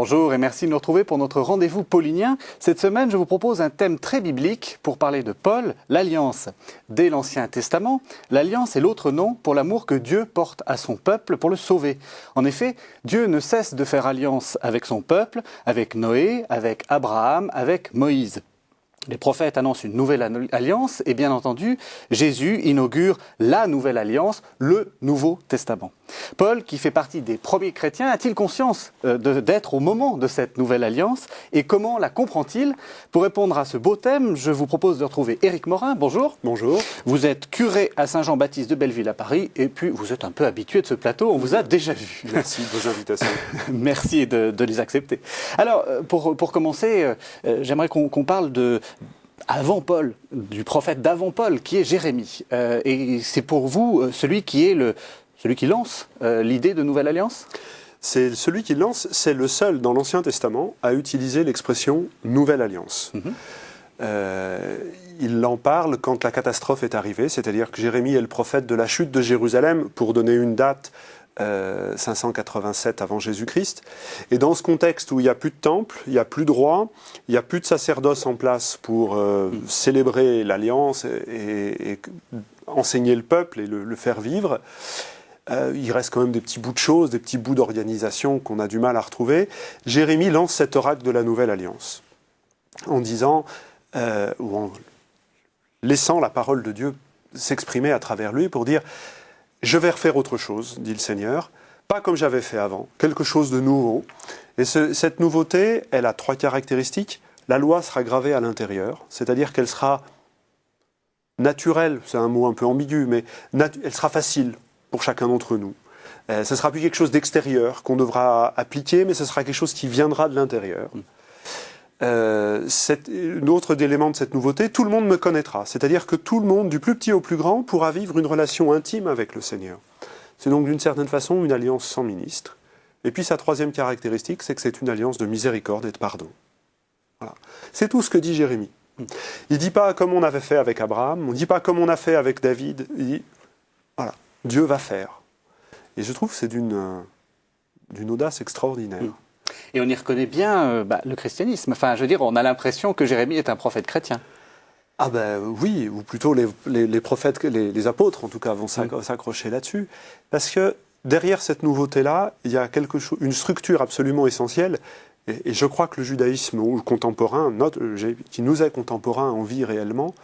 Bonjour et merci de nous retrouver pour notre rendez-vous paulinien. Cette semaine, je vous propose un thème très biblique pour parler de Paul, l'Alliance. Dès l'Ancien Testament, l'Alliance est l'autre nom pour l'amour que Dieu porte à son peuple pour le sauver. En effet, Dieu ne cesse de faire alliance avec son peuple, avec Noé, avec Abraham, avec Moïse. Les prophètes annoncent une nouvelle alliance et bien entendu, Jésus inaugure la nouvelle alliance, le Nouveau Testament. Paul, qui fait partie des premiers chrétiens, a-t-il conscience d'être au moment de cette nouvelle alliance et comment la comprend-il? Pour répondre à ce beau thème, je vous propose de retrouver Éric Morin. Bonjour. Bonjour. Vous êtes curé à Saint-Jean-Baptiste de Belleville à Paris et puis vous êtes un peu habitué de ce plateau, on vous a déjà vu. Merci de vos invitations. Merci de les accepter. Alors, pour commencer, j'aimerais qu'on parle avant Paul, du prophète d'avant Paul, qui est Jérémie. Et c'est pour vous celui qui lance l'idée de nouvelle alliance? C'est celui qui lance, c'est le seul dans l'Ancien Testament à utiliser l'expression nouvelle alliance. Il en parle quand la catastrophe est arrivée, c'est-à-dire que Jérémie est le prophète de la chute de Jérusalem, pour donner une date, 587 avant Jésus-Christ. Et dans ce contexte où il n'y a plus de temple, il n'y a plus de roi, il n'y a plus de sacerdoce en place pour célébrer l'alliance et enseigner le peuple et le faire vivre, il reste quand même des petits bouts de choses, des petits bouts d'organisation qu'on a du mal à retrouver. Jérémie lance cet oracle de la nouvelle alliance en disant, ou en laissant la parole de Dieu s'exprimer à travers lui pour dire: je vais refaire autre chose, dit le Seigneur, pas comme j'avais fait avant, quelque chose de nouveau. Et cette nouveauté, elle a 3 caractéristiques. La loi sera gravée à l'intérieur, c'est-à-dire qu'elle sera naturelle, c'est un mot un peu ambigu, mais elle sera facile pour chacun d'entre nous. Ce ne sera plus quelque chose d'extérieur qu'on devra appliquer, mais ce sera quelque chose qui viendra de l'intérieur. L'autre élément de cette nouveauté, tout le monde me connaîtra. C'est-à-dire que tout le monde, du plus petit au plus grand, pourra vivre une relation intime avec le Seigneur. C'est donc d'une certaine façon une alliance sans ministre. Et puis sa 3e caractéristique, c'est que c'est une alliance de miséricorde et de pardon. Voilà. C'est tout ce que dit Jérémie. Il ne dit pas comme on avait fait avec Abraham, on ne dit pas comme on a fait avec David. Il dit, voilà, Dieu va faire. Et je trouve que c'est d'une audace extraordinaire. Et on y reconnaît bien le christianisme. Enfin, je veux dire, on a l'impression que Jérémie est un prophète chrétien. Ah ben oui, ou plutôt les prophètes, les apôtres en tout cas, vont s'accrocher là-dessus. Parce que derrière cette nouveauté-là, il y a une structure absolument essentielle. Et je crois que le judaïsme ou le contemporain, qui nous est contemporain en vie réellement,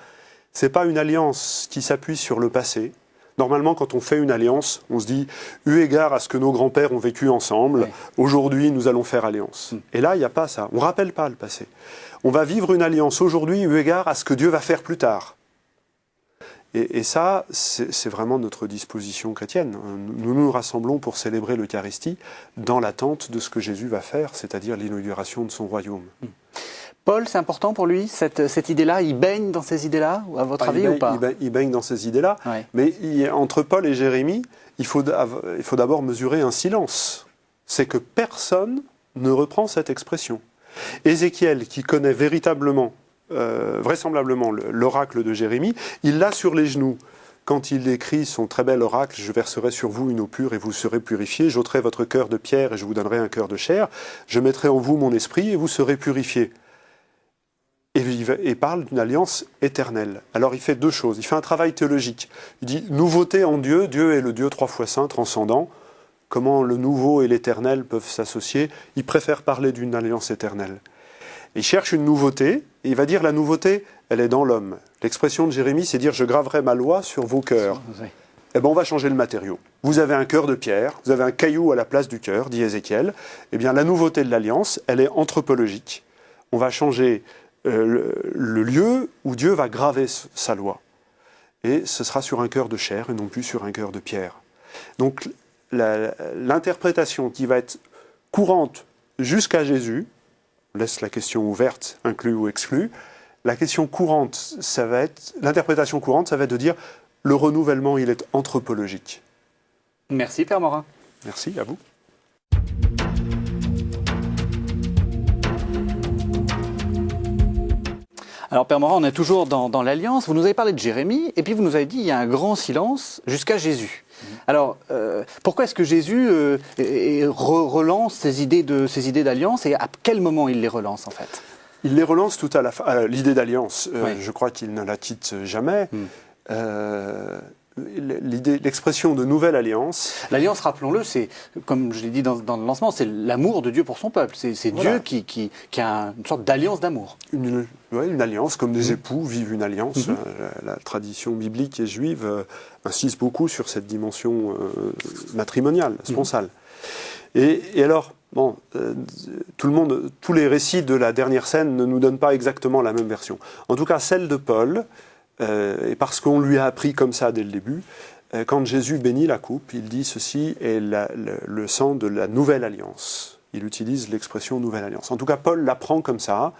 c'est pas une alliance qui s'appuie sur le passé. Normalement, quand on fait une alliance, on se dit, eu égard à ce que nos grands-pères ont vécu ensemble, aujourd'hui, nous allons faire alliance. Et là, il n'y a pas ça. On ne rappelle pas le passé. On va vivre une alliance aujourd'hui, eu égard à ce que Dieu va faire plus tard. Et ça, c'est vraiment notre disposition chrétienne. Nous nous rassemblons pour célébrer l'Eucharistie dans l'attente de ce que Jésus va faire, c'est-à-dire l'inauguration de son royaume. Paul, c'est important pour lui, cette idée-là? Il baigne dans ces idées-là, à votre avis, ou pas? Il baigne dans ces idées-là. Ouais. Mais entre Paul et Jérémie, il faut d'abord mesurer un silence. C'est que personne ne reprend cette expression. Ézéchiel, qui connaît véritablement, vraisemblablement l'oracle de Jérémie, il l'a sur les genoux. Quand il écrit son très bel oracle, « Je verserai sur vous une eau pure et vous serez purifiés. J'ôterai votre cœur de pierre et je vous donnerai un cœur de chair. Je mettrai en vous mon esprit et vous serez purifiés. » Et parle d'une alliance éternelle. Alors il fait 2 choses. Il fait un travail théologique. Il dit nouveauté en Dieu. Dieu est le Dieu 3 fois saint, transcendant. Comment le nouveau et l'éternel peuvent s'associer? Il préfère parler d'une alliance éternelle. Il cherche une nouveauté. Et il va dire la nouveauté, elle est dans l'homme. L'expression de Jérémie, c'est dire je graverai ma loi sur vos cœurs. Eh bien, on va changer le matériau. Vous avez un cœur de pierre, vous avez un caillou à la place du cœur, dit Ézéchiel. Eh bien, la nouveauté de l'alliance, elle est anthropologique. On va changer le lieu où Dieu va graver sa loi. Et ce sera sur un cœur de chair et non plus sur un cœur de pierre. Donc l'interprétation qui va être courante jusqu'à Jésus, on laisse la question ouverte, inclus ou exclu, l'interprétation courante, ça va être de dire le renouvellement, il est anthropologique. Merci Père Morin. Merci, à vous. Alors Père Morin, on est toujours dans l'Alliance. Vous nous avez parlé de Jérémie, et puis vous nous avez dit qu'il y a un grand silence jusqu'à Jésus. Alors, pourquoi est-ce que Jésus relance ces idées d'alliance, et à quel moment il les relance en fait? Il les relance tout à la fin. L'idée d'alliance, je crois qu'il ne la quitte jamais. L'expression de nouvelle alliance. L'alliance, rappelons-le, c'est, comme je l'ai dit dans le lancement, c'est l'amour de Dieu pour son peuple. C'est voilà. Dieu qui a une sorte d'alliance d'amour. Une alliance, comme des époux vivent une alliance. La tradition biblique et juive insiste beaucoup sur cette dimension matrimoniale, sponsale. Et alors, bon, tous les récits de la dernière scène ne nous donnent pas exactement la même version. En tout cas, celle de Paul, et parce qu'on lui a appris comme ça dès le début, quand Jésus bénit la coupe, il dit ceci est le sang de la nouvelle alliance. Il utilise l'expression nouvelle alliance. En tout cas, Paul l'apprend comme ça.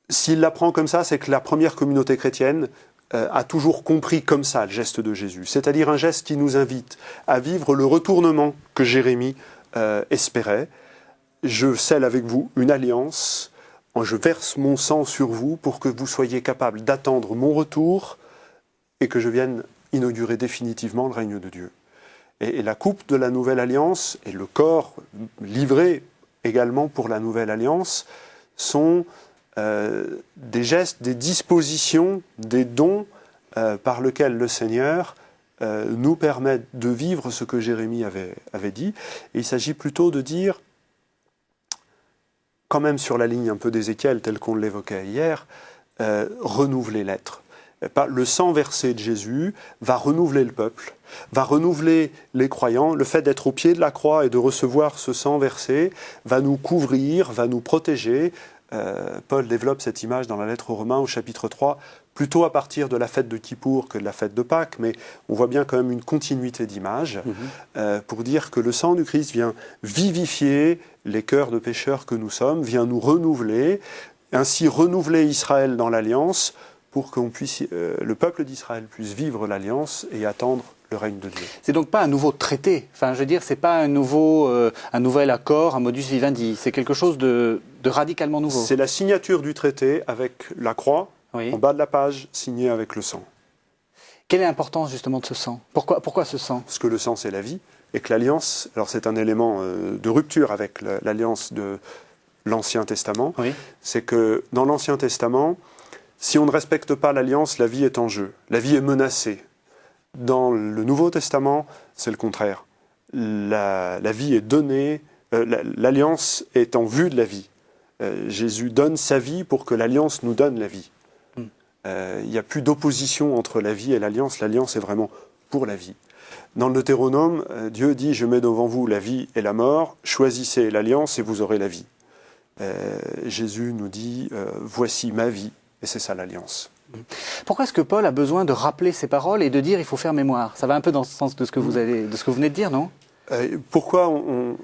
S'il l'apprend comme ça, c'est que la première communauté chrétienne a toujours compris comme ça le geste de Jésus. C'est-à-dire un geste qui nous invite à vivre le retournement que Jérémie espérait. Je scelle avec vous une alliance. Je verse mon sang sur vous pour que vous soyez capables d'attendre mon retour et que je vienne inaugurer définitivement le règne de Dieu. Et la coupe de la nouvelle alliance et le corps livré également pour la nouvelle alliance sont des gestes, des dispositions, des dons par lesquels le Seigneur nous permet de vivre ce que Jérémie avait dit. Et il s'agit plutôt de dire, quand même sur la ligne un peu d'Ézéchiel, tel qu'on l'évoquait hier, renouveler l'être. Le sang versé de Jésus va renouveler le peuple, va renouveler les croyants. Le fait d'être au pied de la croix et de recevoir ce sang versé va nous couvrir, va nous protéger. Paul développe cette image dans la lettre aux Romains au chapitre 3, plutôt à partir de la fête de Kippour que de la fête de Pâques, mais on voit bien quand même une continuité d'image pour dire que le sang du Christ vient vivifier les cœurs de pécheurs que nous sommes, vient nous renouveler, ainsi renouveler Israël dans l'Alliance pour que le peuple d'Israël puisse vivre l'Alliance et attendre le règne de Dieu. C'est donc pas un nouveau traité, enfin je veux dire, c'est pas un nouvel accord, un modus vivendi, c'est quelque chose de radicalement nouveau. C'est la signature du traité avec la croix, en bas de la page, signée avec le sang. Quelle est l'importance justement de ce sang? Pourquoi ce sang? Parce que le sang c'est la vie, et que l'alliance, alors c'est un élément de rupture avec l'alliance de l'Ancien Testament, c'est que dans l'Ancien Testament, si on ne respecte pas l'alliance, la vie est en jeu, la vie est menacée. Dans le Nouveau Testament, c'est le contraire. La vie est donnée, l'alliance est en vue de la vie. Jésus donne sa vie pour que l'alliance nous donne la vie. Il n'y a plus d'opposition entre la vie et l'alliance est vraiment pour la vie. Dans le Deutéronome, Dieu dit « Je mets devant vous la vie et la mort, choisissez l'alliance et vous aurez la vie ». Jésus nous dit « Voici ma vie ». Et c'est ça l'alliance. Pourquoi est-ce que Paul a besoin de rappeler ces paroles et de dire il faut faire mémoire? Ça va un peu dans le sens de ce que vous venez de dire, non? Pourquoi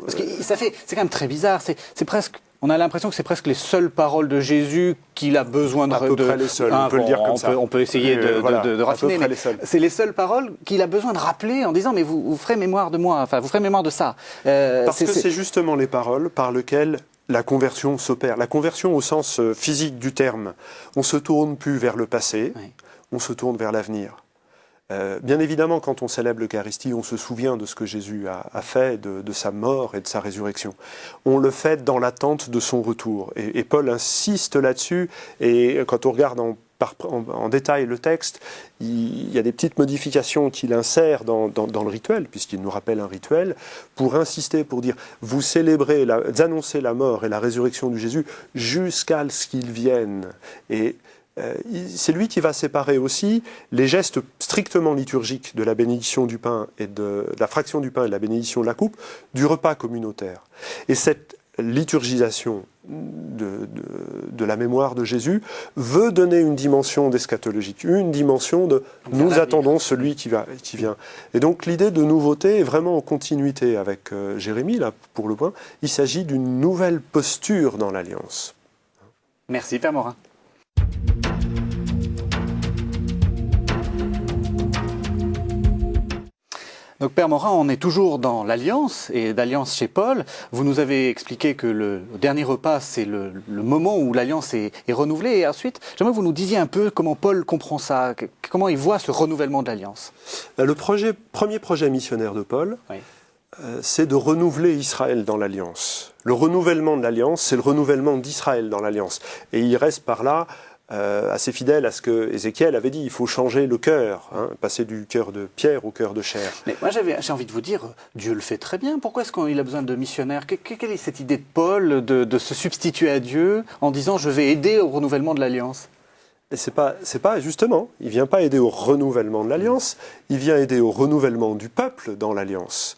Parce que c'est quand même très bizarre. C'est presque. On a l'impression que c'est presque les seules paroles de Jésus qu'il a besoin de. À peu près les seules. On peut le dire comme ça. On peut essayer de raffiner. Mais c'est les seules paroles qu'il a besoin de rappeler en disant mais vous ferez mémoire de moi. Enfin, vous ferez mémoire de ça. Parce que c'est justement les paroles par lesquelles la conversion s'opère. La conversion au sens physique du terme. On ne se tourne plus vers le passé, on se tourne vers l'avenir. Bien évidemment, quand on célèbre l'Eucharistie, on se souvient de ce que Jésus a fait, de sa mort et de sa résurrection. On le fait dans l'attente de son retour. Et Paul insiste là-dessus, et quand on regarde en détail le texte, il y a des petites modifications qu'il insère dans le rituel, puisqu'il nous rappelle un rituel, pour insister, pour dire, vous célébrez, vous annoncez la mort et la résurrection de Jésus jusqu'à ce qu'il vienne. Et c'est lui qui va séparer aussi les gestes strictement liturgiques de la bénédiction du pain et de la fraction du pain et de la bénédiction de la coupe du repas communautaire. Et cette liturgisation de la mémoire de Jésus veut donner une dimension d'eschatologique, une dimension de nous attendons celui qui vient. Et donc l'idée de nouveauté est vraiment en continuité avec Jérémie, là pour le point. Il s'agit d'une nouvelle posture dans l'Alliance. Merci Père Morin. Donc Père Morin, on est toujours dans l'Alliance, et d'Alliance chez Paul. Vous nous avez expliqué que le dernier repas, c'est le moment où l'Alliance est renouvelée. Et ensuite, j'aimerais que vous nous disiez un peu comment Paul comprend ça, comment il voit ce renouvellement de l'Alliance. Le premier projet missionnaire de Paul, oui, c'est de renouveler Israël dans l'Alliance. Le renouvellement de l'Alliance, c'est le renouvellement d'Israël dans l'Alliance. Et il reste par là assez fidèle à ce que Ézéchiel avait dit. Il faut changer le cœur, passer du cœur de pierre au cœur de chair. Mais moi, j'ai envie de vous dire, Dieu le fait très bien. Pourquoi est-ce qu'il a besoin de missionnaires? Quelle est cette idée de Paul de se substituer à Dieu en disant « je vais aider au renouvellement de l'Alliance » ? Et c'est pas justement, il vient pas aider au renouvellement de l'Alliance, il vient aider au renouvellement du peuple dans l'Alliance.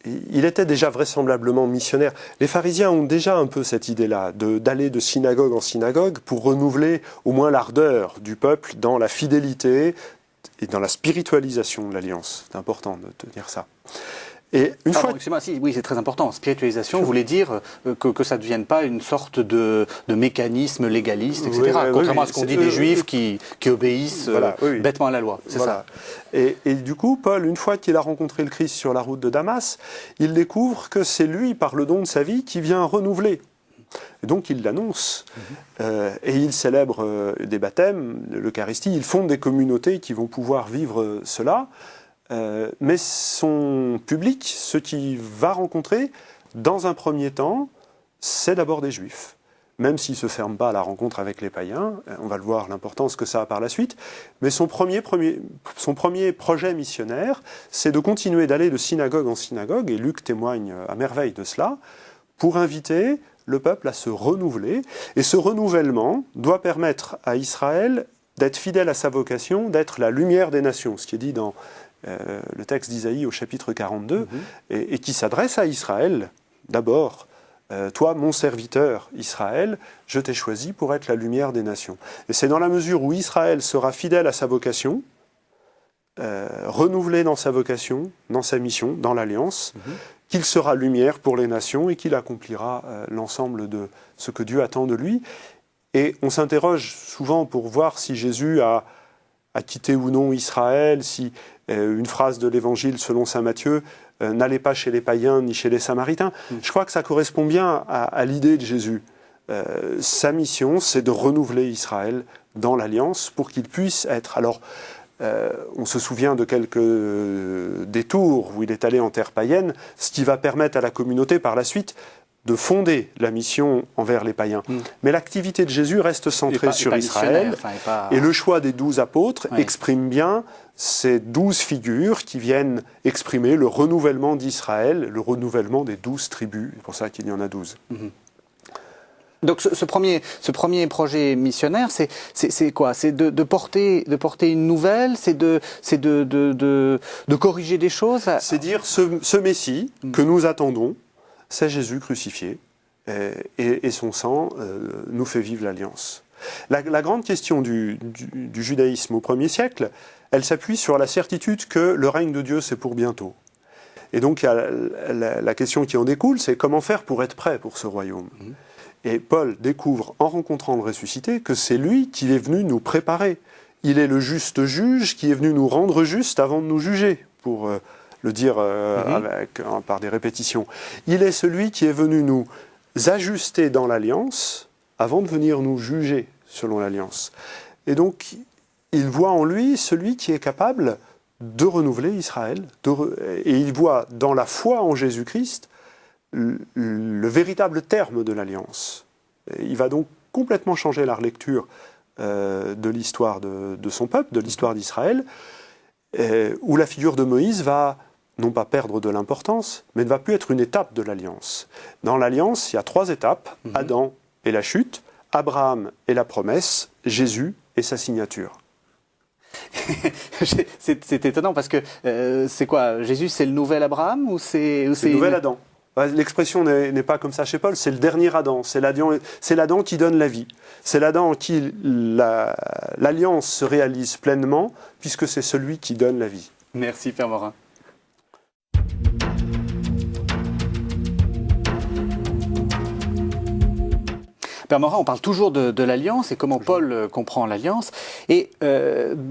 Il était déjà vraisemblablement missionnaire. Les pharisiens ont déjà un peu cette idée-là, d'aller de synagogue en synagogue pour renouveler au moins l'ardeur du peuple dans la fidélité et dans la spiritualisation de l'Alliance. C'est important de dire ça. Et une fois... oui, c'est très important. Spiritualisation voulait dire que ça ne devienne pas une sorte de mécanisme légaliste, etc. Oui, contrairement à ce qu'ont dit les Juifs qui obéissent bêtement à la loi. C'est ça. Et du coup, Paul, une fois qu'il a rencontré le Christ sur la route de Damas, il découvre que c'est lui, par le don de sa vie, qui vient renouveler. Et donc il l'annonce. Et il célèbre des baptêmes, l'Eucharistie. Il fonde des communautés qui vont pouvoir vivre cela. Mais son public, ce qu'il va rencontrer, dans un premier temps, c'est d'abord des Juifs. Même s'il ne se ferme pas à la rencontre avec les païens, on va le voir l'importance que ça a par la suite, mais son premier projet missionnaire, c'est de continuer d'aller de synagogue en synagogue, et Luc témoigne à merveille de cela, pour inviter le peuple à se renouveler. Et ce renouvellement doit permettre à Israël d'être fidèle à sa vocation, d'être la lumière des nations, ce qui est dit dans le texte d'Isaïe au chapitre 42, et qui s'adresse à Israël, d'abord, toi, mon serviteur Israël, je t'ai choisi pour être la lumière des nations. Et c'est dans la mesure où Israël sera fidèle à sa vocation, renouvelé dans sa vocation, dans sa mission, dans l'Alliance, qu'il sera lumière pour les nations et qu'il accomplira l'ensemble de ce que Dieu attend de lui. Et on s'interroge souvent pour voir si Jésus a quitté ou non Israël, si une phrase de l'Évangile selon saint Matthieu, n'allez pas chez les païens ni chez les Samaritains. Je crois que ça correspond bien à l'idée de Jésus. Sa mission, c'est de renouveler Israël dans l'Alliance pour qu'il puisse être... Alors, on se souvient de quelques détours où il est allé en terre païenne, ce qui va permettre à la communauté par la suite de fonder la mission envers les païens. Mais l'activité de Jésus reste centrée sur Israël. Et le choix des 12 apôtres exprime bien ces 12 figures qui viennent exprimer le renouvellement d'Israël, le renouvellement des 12 tribus. C'est pour ça qu'il y en a 12. Donc ce premier projet missionnaire, c'est quoi? C'est de porter une nouvelle, c'est de corriger des choses. C'est dire ce Messie que nous attendons, c'est Jésus crucifié, et son sang nous fait vivre l'Alliance. La grande question du judaïsme au 1er siècle, elle s'appuie sur la certitude que le règne de Dieu, c'est pour bientôt. Et donc la question qui en découle, c'est comment faire pour être prêt pour ce royaume. Et Paul découvre, en rencontrant le ressuscité, que c'est lui qui est venu nous préparer. Il est le juste juge qui est venu nous rendre justes avant de nous juger, pour le dire par des répétitions. Il est celui qui est venu nous ajuster dans l'Alliance avant de venir nous juger selon l'Alliance. Et donc, il voit en lui celui qui est capable de renouveler Israël. Et il voit dans la foi en Jésus-Christ le véritable terme de l'Alliance. Il va donc complètement changer la relecture de l'histoire de son peuple, de l'histoire d'Israël, où la figure de Moïse va non pas perdre de l'importance, mais ne va plus être une étape de l'Alliance. Dans l'Alliance, il y a 3 étapes, Adam et la chute, Abraham et la promesse, Jésus et sa signature. C'est étonnant parce que c'est quoi? Jésus, c'est le nouvel Abraham ou c'est le nouvel Adam? L'expression n'est pas comme ça chez Paul, c'est le dernier Adam, c'est l'Adam qui donne la vie. C'est l'Adam en qui l'alliance se réalise pleinement, puisque c'est celui qui donne la vie. Merci Père Morin. Père Morin, on parle toujours de l'alliance et comment Paul comprend l'alliance. Et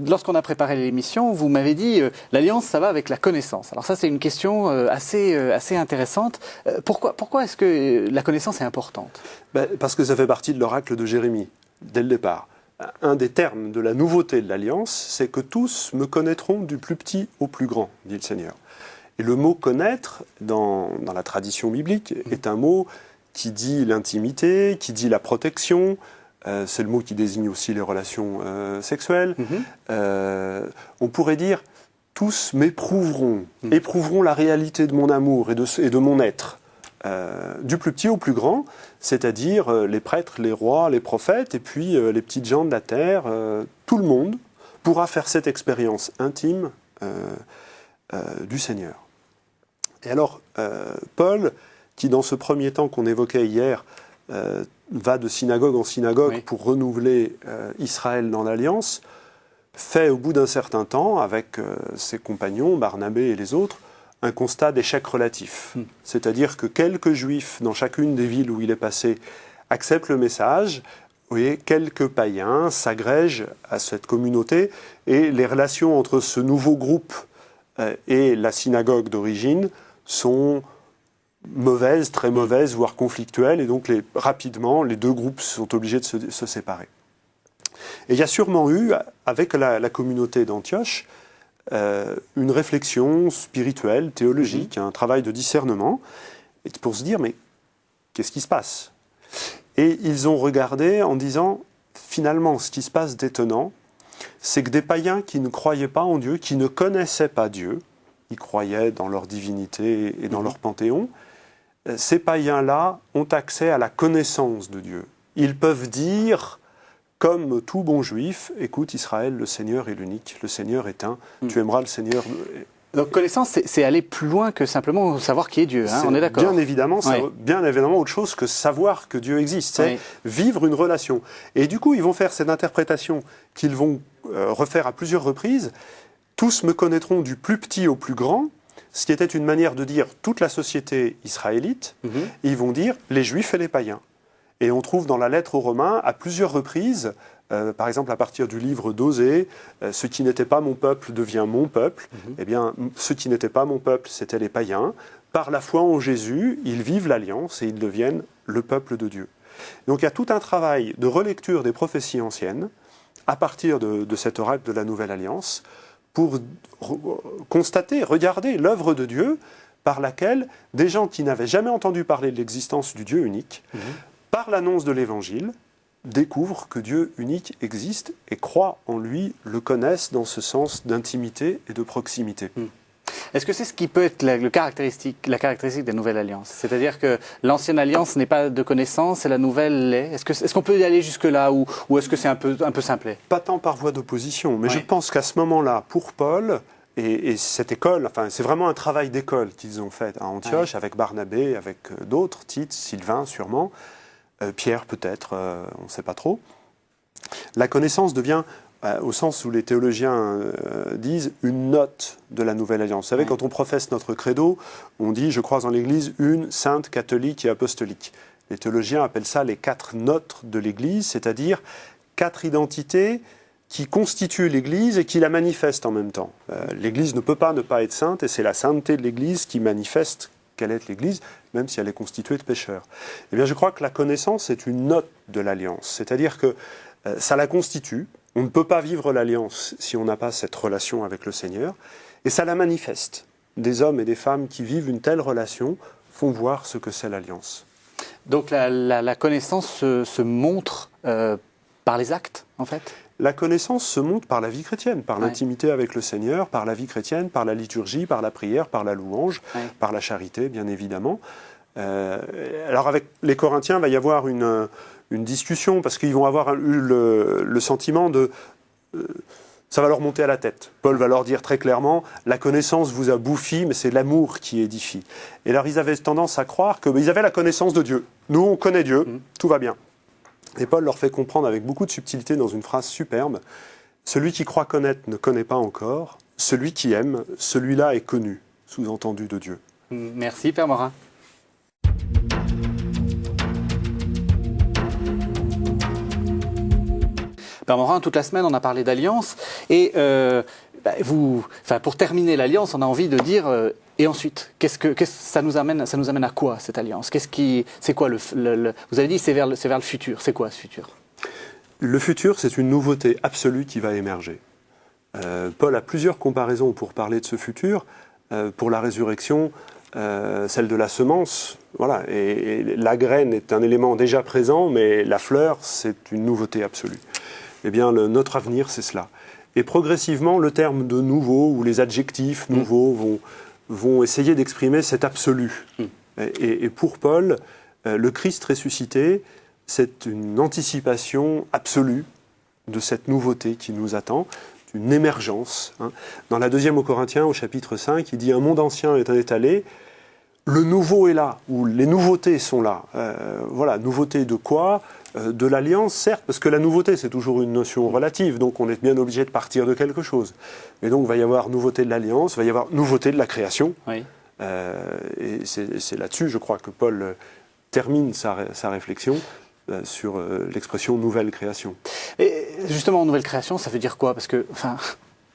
lorsqu'on a préparé l'émission, vous m'avez dit l'alliance, ça va avec la connaissance. Alors ça, c'est une question assez intéressante. Pourquoi est-ce que la connaissance est importante? Parce que ça fait partie de l'oracle de Jérémie, dès le départ. Un des termes de la nouveauté de l'alliance, c'est que tous me connaîtront du plus petit au plus grand, dit le Seigneur. Et le mot connaître, dans la tradition biblique, est un mot qui dit l'intimité, qui dit la protection. C'est le mot qui désigne aussi les relations sexuelles. On pourrait dire tous m'éprouveront, éprouveront la réalité de mon amour et de mon être. Du plus petit au plus grand, c'est-à-dire les prêtres, les rois, les prophètes, et puis les petites gens de la terre, tout le monde pourra faire cette expérience intime du Seigneur. Et alors, Paul, qui dans ce premier temps qu'on évoquait hier, va de synagogue en synagogue pour renouveler Israël dans l'Alliance, fait au bout d'un certain temps, avec ses compagnons, Barnabé et les autres, un constat d'échec relatif. C'est-à-dire que quelques juifs dans chacune des villes où il est passé acceptent le message, et quelques païens s'agrègent à cette communauté, et les relations entre ce nouveau groupe et la synagogue d'origine sont mauvaises, très mauvaises, voire conflictuelles, et donc rapidement, les deux groupes sont obligés de se séparer. Et il y a sûrement eu, avec la communauté d'Antioche, une réflexion spirituelle, théologique, un travail de discernement, pour se dire, mais qu'est-ce qui se passe? Et ils ont regardé en disant, finalement, ce qui se passe d'étonnant, c'est que des païens qui ne croyaient pas en Dieu, qui ne connaissaient pas Dieu, ils croyaient dans leur divinité et dans leur panthéon, ces païens-là ont accès à la connaissance de Dieu. Ils peuvent dire, comme tout bon juif, écoute Israël, le Seigneur est l'unique, le Seigneur est un, tu aimeras le Seigneur. Donc connaissance, c'est aller plus loin que simplement savoir qui est Dieu, hein, on est d'accord? Bien évidemment, c'est bien évidemment autre chose que savoir que Dieu existe, c'est vivre une relation. Et du coup, ils vont faire cette interprétation qu'ils vont refaire à plusieurs reprises. Tous me connaîtront du plus petit au plus grand, ce qui était une manière de dire toute la société israélite. Ils vont dire les juifs et les païens. Et on trouve dans la lettre aux Romains, à plusieurs reprises, par exemple à partir du livre d'Osée, ce qui n'était pas mon peuple devient mon peuple. Eh bien, ce qui n'était pas mon peuple, c'était les païens. Par la foi en Jésus, ils vivent l'alliance et ils deviennent le peuple de Dieu. Donc il y a tout un travail de relecture des prophéties anciennes, à partir de cet oracle de la Nouvelle Alliance, pour constater, regarder l'œuvre de Dieu par laquelle des gens qui n'avaient jamais entendu parler de l'existence du Dieu unique, par l'annonce de l'Évangile, découvrent que Dieu unique existe et croient en lui, le connaissent dans ce sens d'intimité et de proximité. Est-ce que c'est ce qui peut être la caractéristique de la Nouvelle Alliance? C'est-à-dire que l'Ancienne Alliance n'est pas de connaissance et la Nouvelle l'est. Est-ce qu'on peut y aller jusque-là ou est-ce que c'est un peu simplet? Pas tant par voie d'opposition, mais je pense qu'à ce moment-là, pour Paul, et cette école, enfin, c'est vraiment un travail d'école qu'ils ont fait à Antioche, avec Barnabé, avec d'autres, Tite, Sylvain sûrement, Pierre peut-être, on ne sait pas trop. La connaissance devient, au sens où les théologiens disent, une note de la Nouvelle Alliance. Vous savez, quand on professe notre credo, on dit « je crois en l'Église une, sainte, catholique et apostolique ». Les théologiens appellent ça les 4 notes de l'Église, c'est-à-dire 4 identités qui constituent l'Église et qui la manifestent en même temps. L'Église ne peut pas ne pas être sainte, et c'est la sainteté de l'Église qui manifeste qu'elle est l'Église, même si elle est constituée de pécheurs. Eh bien, je crois que la connaissance est une note de l'Alliance, c'est-à-dire que ça la constitue. On ne peut pas vivre l'Alliance si on n'a pas cette relation avec le Seigneur, et ça la manifeste. Des hommes et des femmes qui vivent une telle relation font voir ce que c'est l'Alliance. Donc la connaissance se montre par les actes, en fait? La connaissance se montre par la vie chrétienne, par l'intimité avec le Seigneur, par la vie chrétienne, par la liturgie, par la prière, par la louange, par la charité, bien évidemment. Alors avec les Corinthiens, il va y avoir une discussion, parce qu'ils vont avoir eu le sentiment de... ça va leur monter à la tête. Paul va leur dire très clairement, la connaissance vous a bouffi, mais c'est l'amour qui édifie. Et alors ils avaient tendance à croire qu'ils avaient la connaissance de Dieu. Nous, on connaît Dieu, tout va bien. Et Paul leur fait comprendre avec beaucoup de subtilité dans une phrase superbe, celui qui croit connaître ne connaît pas encore, celui qui aime, celui-là est connu, sous-entendu de Dieu. Merci Père Morin. Père Morin, toute la semaine, on a parlé d'alliance. Et pour terminer l'alliance, on a envie de dire... et ensuite, ça nous amène à quoi, cette alliance? C'est quoi vous avez dit c'est vers le futur. C'est quoi ce futur? Le futur, c'est une nouveauté absolue qui va émerger. Paul a plusieurs comparaisons pour parler de ce futur. Pour la résurrection, celle de la semence, voilà, et la graine est un élément déjà présent, mais la fleur, c'est une nouveauté absolue. Eh bien, notre avenir, c'est cela. Et progressivement, le terme de nouveau, ou les adjectifs nouveaux vont essayer d'exprimer cet absolu. Et pour Paul, le Christ ressuscité, c'est une anticipation absolue de cette nouveauté qui nous attend, une émergence. Dans la deuxième aux Corinthiens, au chapitre 5, il dit « Un monde ancien est étalé, le nouveau est là, ou les nouveautés sont là. » Voilà, nouveauté de quoi? De l'alliance, certes, parce que la nouveauté, c'est toujours une notion relative, donc on est bien obligé de partir de quelque chose. Mais donc, il va y avoir nouveauté de l'alliance, il va y avoir nouveauté de la création. Oui. Et c'est là-dessus, je crois, que Paul termine sa réflexion sur l'expression nouvelle création. Et justement, nouvelle création, ça veut dire quoi? Parce que,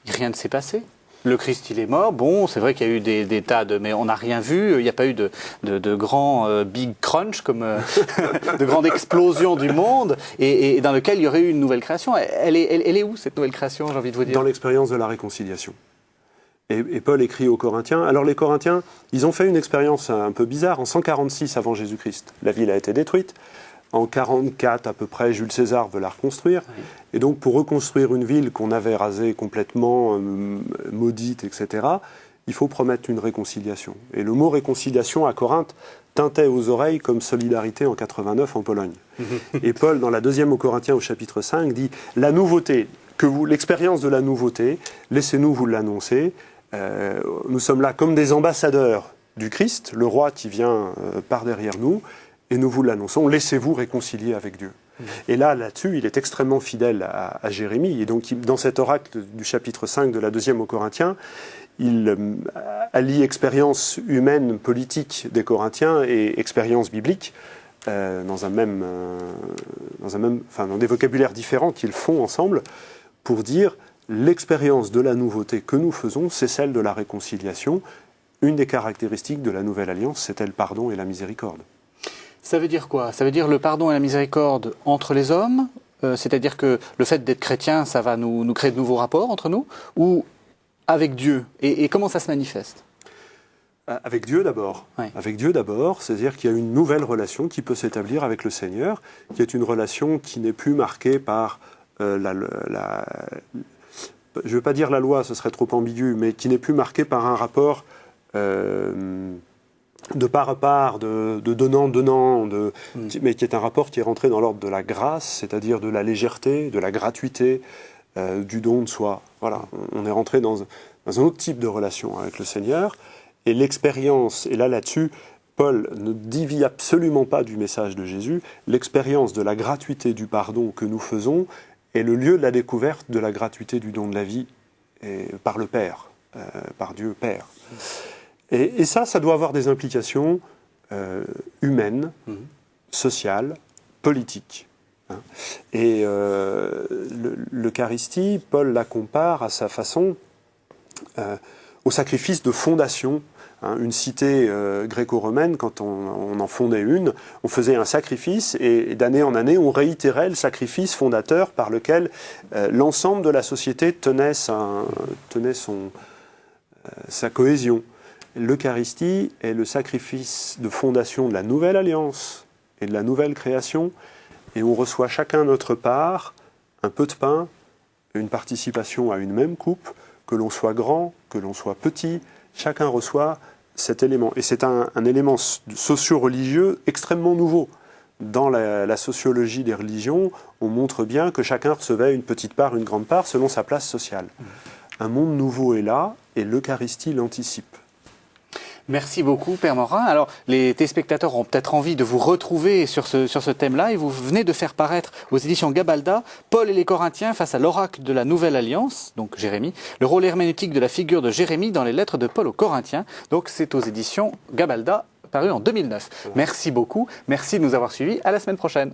rien ne s'est passé. Le Christ, il est mort. Bon, c'est vrai qu'il y a eu des tas de... Mais on n'a rien vu. Il n'y a pas eu de grands big crunch, comme de grandes explosions du monde, et dans lequel il y aurait eu une nouvelle création. Elle est où, cette nouvelle création, j'ai envie de vous dire? Dans l'expérience de la réconciliation. Et Paul écrit aux Corinthiens. Alors les Corinthiens, ils ont fait une expérience un peu bizarre. En 146 avant Jésus-Christ, la ville a été détruite. En 44 à peu près, Jules César veut la reconstruire. Oui. Et donc pour reconstruire une ville qu'on avait rasée complètement, maudite, etc., il faut promettre une réconciliation. Et le mot réconciliation à Corinthe tintait aux oreilles comme solidarité en 89 en Pologne. Et Paul, dans la deuxième aux Corinthiens au chapitre 5, dit « La nouveauté, l'expérience de la nouveauté, laissez-nous vous l'annoncer. Nous sommes là comme des ambassadeurs du Christ, le roi qui vient par derrière nous, et nous vous l'annonçons, laissez-vous réconcilier avec Dieu. » Et là-dessus, il est extrêmement fidèle à Jérémie. Et donc, dans cet oracle du chapitre 5 de la deuxième aux Corinthiens, il allie expérience humaine, politique des Corinthiens et expérience biblique dans des vocabulaires différents qu'ils font ensemble pour dire l'expérience de la nouveauté que nous faisons, c'est celle de la réconciliation. Une des caractéristiques de la nouvelle alliance, c'était le pardon et la miséricorde. Ça veut dire quoi? Ça veut dire le pardon et la miséricorde entre les hommes, c'est-à-dire que le fait d'être chrétien, ça va nous créer de nouveaux rapports entre nous, ou avec Dieu? Et comment ça se manifeste? Avec Dieu d'abord. Oui. Avec Dieu d'abord, c'est-à-dire qu'il y a une nouvelle relation qui peut s'établir avec le Seigneur, qui est une relation qui n'est plus marquée par je ne veux pas dire la loi, ce serait trop ambigu, mais qui n'est plus marquée par un rapport de part à part, de donnant-donnant, mais qui est un rapport qui est rentré dans l'ordre de la grâce, c'est-à-dire de la légèreté, de la gratuité, du don de soi. Voilà, on est rentré dans un autre type de relation avec le Seigneur, et l'expérience, et là-dessus, Paul ne dévie absolument pas du message de Jésus, l'expérience de la gratuité du pardon que nous faisons est le lieu de la découverte de la gratuité du don de la vie par le Père, par Dieu Père. Et ça doit avoir des implications humaines, sociales, politiques. Et l'Eucharistie, Paul la compare à sa façon au sacrifice de fondation. Une cité gréco-romaine, quand on en fondait une, on faisait un sacrifice et d'année en année, on réitérait le sacrifice fondateur par lequel l'ensemble de la société tenait sa cohésion. L'Eucharistie est le sacrifice de fondation de la nouvelle alliance et de la nouvelle création, et on reçoit chacun notre part, un peu de pain, une participation à une même coupe, que l'on soit grand, que l'on soit petit, chacun reçoit cet élément. Et c'est un élément socio-religieux extrêmement nouveau. Dans la sociologie des religions, on montre bien que chacun recevait une petite part, une grande part, selon sa place sociale. Un monde nouveau est là, et l'Eucharistie l'anticipe. Merci beaucoup, Père Morin. Alors, les téléspectateurs ont peut-être envie de vous retrouver sur ce thème-là, et vous venez de faire paraître aux éditions Gabalda Paul et les Corinthiens face à l'oracle de la Nouvelle Alliance, donc Jérémie, le rôle herméneutique de la figure de Jérémie dans les lettres de Paul aux Corinthiens. Donc, c'est aux éditions Gabalda, paru en 2009. Merci beaucoup. Merci de nous avoir suivis. À la semaine prochaine.